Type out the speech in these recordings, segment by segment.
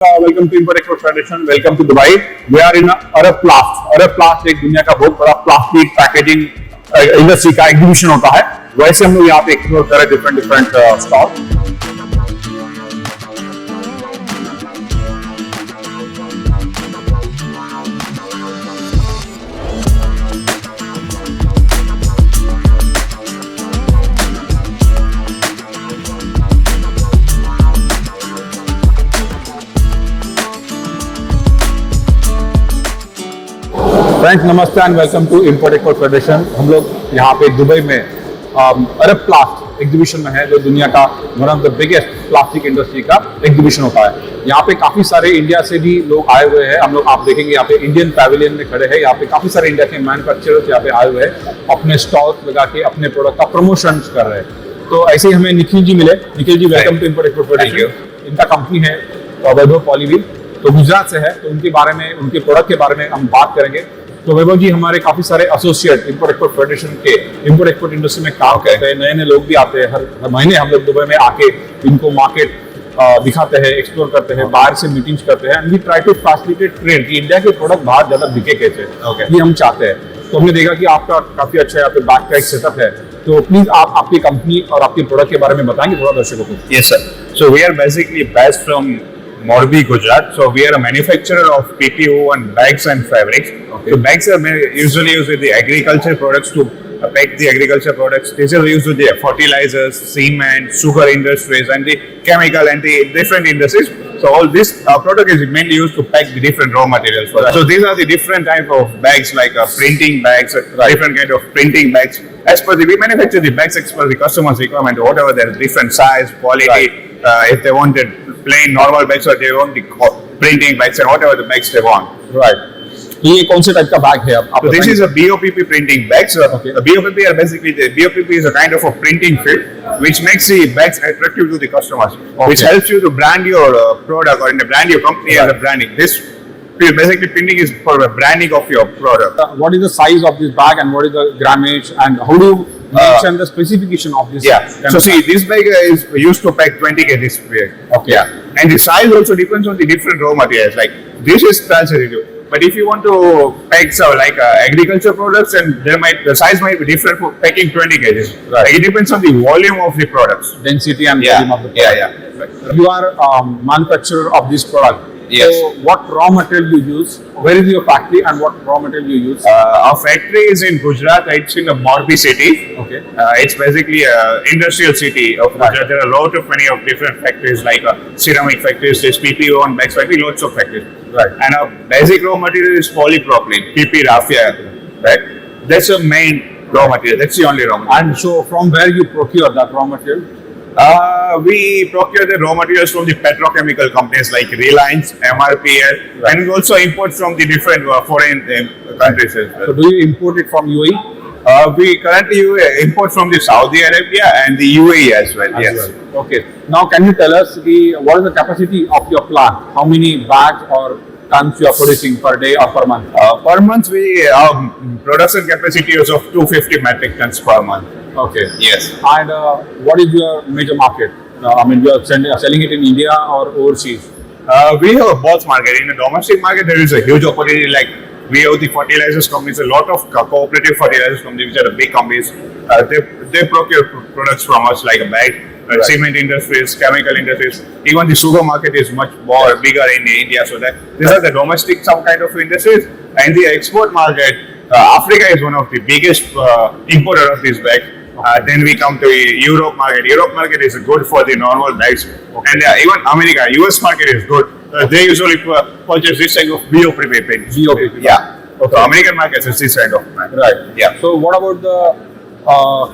Welcome to import export federation, welcome to Dubai. We are in Arab Plast. Arab Plast एक दुनिया का बहुत बड़ा प्लास्टिक पैकेजिंग इंडस्ट्री का एग्जीबिशन होता है। वैसे हम लोग यहाँ पे एक्सप्लोर कर रहे हैं डिफरेंट डिफरेंट स्टॉल। फ्रेंड्स नमस्ते and welcome to import export federation. हम लोग यहाँ पे दुबई में अरब प्लास्ट एग्जीबिशन में है, जो दुनिया का one of the biggest plastic industry का एग्जीबिशन होता है। यहाँ पे काफ़ी सारे इंडिया से भी लोग आए हुए हैं। हम लोग आप देखेंगे यहाँ पे इंडियन पैविलियन में खड़े हैं। यहाँ पे काफ़ी सारे इंडिया के मैन्युफैक्चरर्स यहाँ पे आए हुए हैं, अपने स्टॉल्स लगा के अपने प्रोडक्ट का प्रमोशन कर रहे हैं। तो ऐसे ही हमें निखिल जी मिले। Nikhil ji welcome to import export federation. इनका कंपनी है वैभव पॉलीवील, तो गुजरात से है। तो उनके बारे में, उनके प्रोडक्ट के बारे में हम बात करेंगे। तो वैभव जी हमारे काफी सारे एसोसिएट इम्पोर्ट एक्सपोर्ट फेडरेशन के इम्पोर्ट एक्सपोर्ट इंडस्ट्री में काम करते हैं। नए नए लोग भी आते हैं। हर महीने हम लोग दुबई में आके इनको मार्केट दिखाते हैं, एक्सप्लोर करते हैं, बाहर से मीटिंग्स करते हैं। And we try to facilitate trade कि इंडिया के प्रोडक्ट बाहर ज्यादा बिके कैसे, ये हम चाहते हैं। तो हमने देखा कि आपका काफी अच्छा यहाँ पे बैक का एक सेटअप है। तो प्लीज आप आपकी कंपनी और आपके प्रोडक्ट के बारे में बताएंगे थोड़ा दर्शकों को। Yes, sir. So we are basically based from Morbi, Gujarat. So we are a manufacturer of PPO and bags and fabrics. Okay. So bags are usually used with the agriculture products to pack the agriculture products. These are used with the fertilizers, cement, sugar industries, and the chemical and the different industries. So all this product is mainly used to pack the different raw materials for that. So these are the different type of bags, like printing bags, different kind of printing bags. As per we manufacture the bags as per the customer's requirement, whatever their different size, quality. If they wanted plain normal bags or they want the printing bags and whatever the bags they want. Right. ये कौन से type का bag है आप? So this is a BOPP printing bag. So BOPP are basically the BOPP is a kind of a printing film which makes the bags attractive to the customers, which helps you to brand your product or in the brand your company as a branding. This basically printing is for the branding of your product. What is the size of this bag and what is the grammage and how do you mention the specification of this? So see, this bag is used to pack 20 kg bag. Okay. And the size also depends on the different raw materials. Like this is transitory. But if you want to pack some like agriculture products, and the size might be different for packing 20 kg. Like, it depends on the volume of the products, density and volume of the product. Right. You are manufacturer of this product. Yes. So what raw material you use? Where is your factory and what raw material you use? Our factory is in Gujarat. It's in the Morbi city. Okay. It's basically an industrial city of Gujarat. There are a lot of many of different factories like ceramic factories, there's PPO and bags factory, lots of factories. Right. And our basic raw material is polypropylene, PP raffia. Right. That's the main raw material. That's the only raw material. And so from where you procure that raw material? We procure the raw materials from the petrochemical companies like Reliance, MRPL, and we also import from the different foreign countries as well. So do you import it from UAE? We currently import from the Saudi Arabia and the UAE as well. Yes. Okay. Now can you tell us what is the capacity of your plant? How many bags or tons you are producing per day or per month? Per month, our production capacity is of 250 metric tons per month. Okay. Yes. And what is your major market? I mean, you are selling it in India or overseas? We have both market. In the domestic market, there is a huge opportunity. Like we have the fertilizers companies, a lot of cooperative fertilizers companies, which are the big companies. They procure products from us like a bag, cement industries, chemical industries. Even the sugar market is much more bigger in India. So that these are the domestic some kind of industries. And the export market, Africa is one of the biggest importer of this bag. Then we come to Europe market. Europe market is good for the normal bags, and even America, US market is good. They usually purchase this kind of BOPP paint. BOPP. Yeah. Okay. So American market is this kind of paint. Right. Yeah. So what about the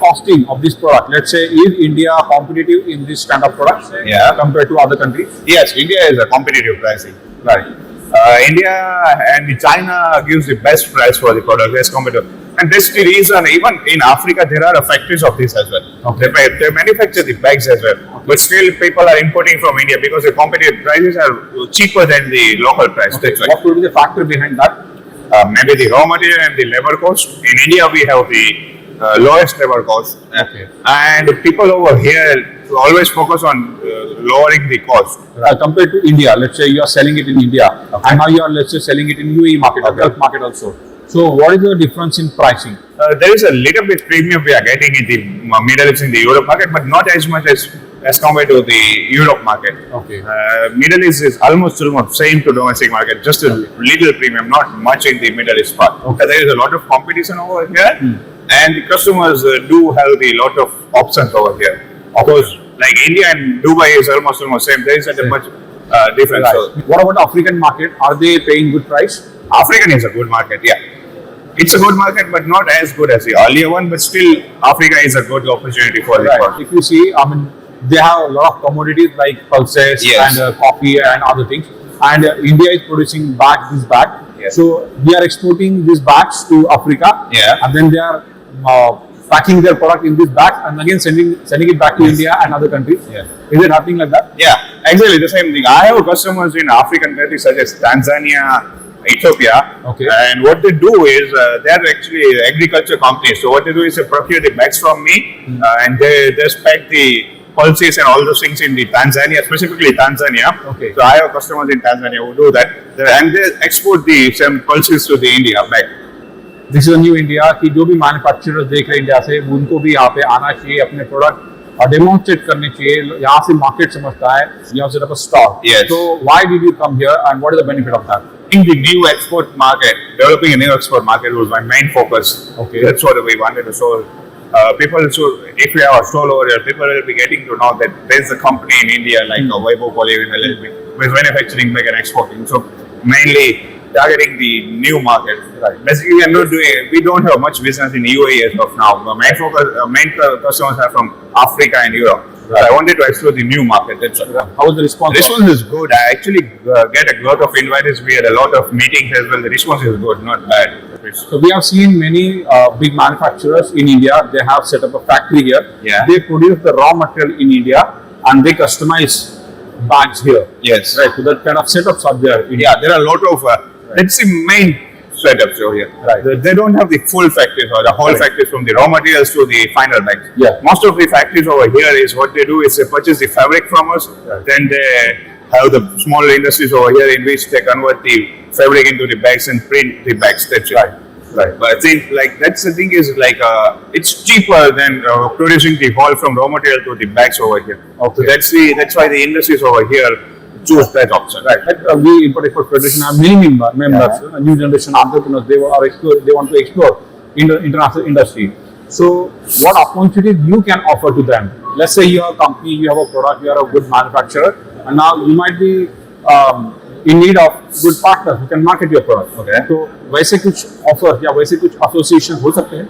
costing of this product? Let's say, is India competitive in this kind of products? Yeah. Compared to other countries? Yes, India is a competitive pricing. Right. India and China gives the best price for the product as compared to. And that's the reason, even in Africa, there are factories of this as well. Okay. They manufacture the bags as well. Okay. But still, people are importing from India because the competitive prices are cheaper than the local price. Okay. That's right. What would be the factor behind that? Maybe the raw material and the labor cost. In India, we have the lowest labor cost. Okay. And people over here always focus on lowering the cost. Compared to India, let's say you are selling it in India, and now you are, let's say, selling it in UAE market or Gulf market also. So what is the difference in pricing? There is a little bit premium we are getting in the Middle East, in the Europe market, but not as much as compared to the Europe market. Okay. Middle East is almost same to domestic market, just a little premium, not much in the Middle East part. Okay. There is a lot of competition over here, and the customers do have a lot of options over here. Of course, like India and Dubai is almost same. There isn't a much difference. Right. So What about African market? Are they paying good price? African is a good market, yeah. It's a good market, but not as good as the earlier one. But still, Africa is a good opportunity for the Right. If you see, I mean, they have a lot of commodities like pulses Yes. and coffee and other things. And India is producing this bag. Yes. So they are exporting these bags to Africa. Yeah. And then they are packing their product in this bag and again sending it back to India and other countries. Yeah. Is it happening like that? Yeah, exactly the same thing. I have customers in African countries such as Tanzania, Ethiopia, Okay. and what they do is they are actually agriculture companies. So what they do is they procure the bags from me, and they pack the pulses and all those things in the Tanzania, specifically Tanzania. Okay. So I have customers in Tanzania who do that, and they export the same pulses to the India back. This is new India कि जो भी manufacturers देख रहे हैं India से उनको भी यहाँ पे आना चाहिए, अपने प्रोडक्ट और डेमोन्स्ट्रेट करने चाहिए. यहाँ से मार्केट समझता है, यहाँ से set up a stall. Yes. So why did you come here and what is the benefit of that? In the new export market, developing a new export market was my main focus. Okay. That's what we wanted to show. People should, if we have a stall over here, people will be getting to know that there's a company in India like a Weibo Polyvinyl with manufacturing, make and exporting. So mainly targeting the new market. Right. Basically, we don't have much business in UAE as of now. My main focus, main customers are from Africa and Europe. Right. So I wanted to explore the new market. That's all. How was the response? The response is good. I actually get a lot of invites. We had a lot of meetings as well. The response is good, not bad. So we have seen many big manufacturers in India. They have set up a factory here. Yeah. They produce the raw material in India and they customize bags here. Yes. Right. So that kind of setups are there. Yeah, there are a lot of. That's the main setups over here. Right. They don't have the full factories or the whole Right. factories from the raw materials to the final bags. Yeah. Most of the factories over here is what they do is they purchase the fabric from us. Right. Then they have the smaller industries over here in which they convert the fabric into the bags and print the bags. That's it. Right. Right. But I think like that's the thing is like it's cheaper than producing the whole from raw material to the bags over here. Okay. So that's why the industries over here choose that option. Right. Like, we Import Export Federation have many members, new generation entrepreneurs. They want to explore international industry. So, what opportunities you can offer to them? Let's say you have a company, you have a product, you are a good manufacturer, and now you might be in need of good partners who can market your product. Okay. तो वैसे कुछ offer या वैसे कुछ association हो सकते हैं?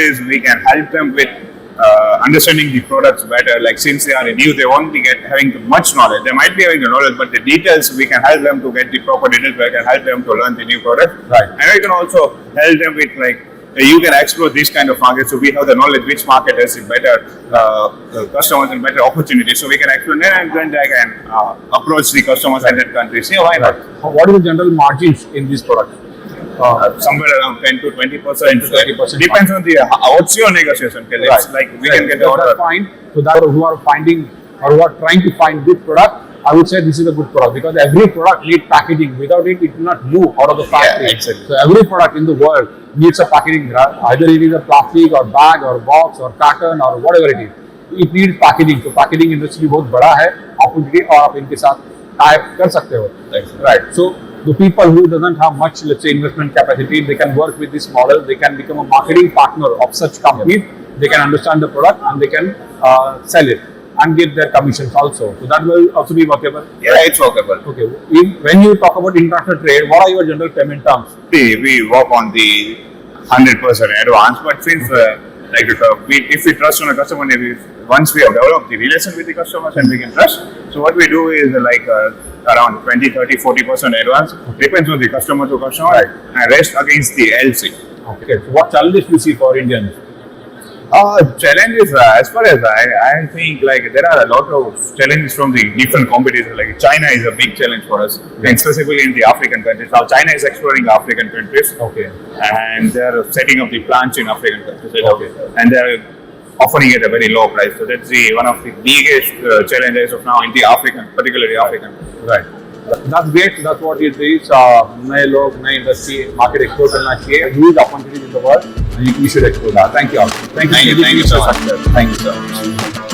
Is we can help them with understanding the products better. Like since they are new, they won't be having much knowledge. They might be having the knowledge, but the details we can help them to get the proper details. We can help them to learn the new product. Right. And we can also help them with like you can explore this kind of market. So we have the knowledge which market has the better customers and better opportunities. So we can explain it, and then they can approach the customers in that country. See why not? What is the general margins in these products? Somewhere around 10 to 20%. 10 to 20%. Depends on the what's your negotiation. Okay? It's like we can get the That's order. fine. So that who are finding or who are trying to find good product, I would say this is a good product because every product needs packaging. Without it, it will not move out of the factory. Yeah, exactly. So every product in the world needs a packaging. Either it is a plastic or bag or box or carton or whatever it is. It needs packaging. So packaging industry बहुत बड़ा है. Opportunity और आप इनके साथ type कर सकते हो. Right. So the people who doesn't have much, let's say, investment capacity, they can work with this model. They can become a marketing partner of such companies. They can understand the product and they can sell it and get their commissions also. So that will also be workable. Yeah, it's workable. Okay. When you talk about international trade, what are your general payment terms? We work on the 100% advance, but since if we trust on a customer, once we have developed the relation with the customers and we can trust, so what we do is around 20, 30, 40% advance. Depends on the customer to customer, and rest against the LC. Okay. So what challenges you see for Indians? Challenges, as far as I think, like there are a lot of challenges from the different competitors. Like China is a big challenge for us, and specifically in the African countries. Now China is exploring African countries, Okay. and they're setting up the plants in African countries. Okay. And they're offering at a very low price. So that's one of the biggest challenges of now in the African, particularly African. Right. That's great. That's what it is. नए लोग, नए industry, market explore करना चाहिए. Huge opportunities in the world, and we should explore that. Thank you all. Thank you so much. Thank you so much.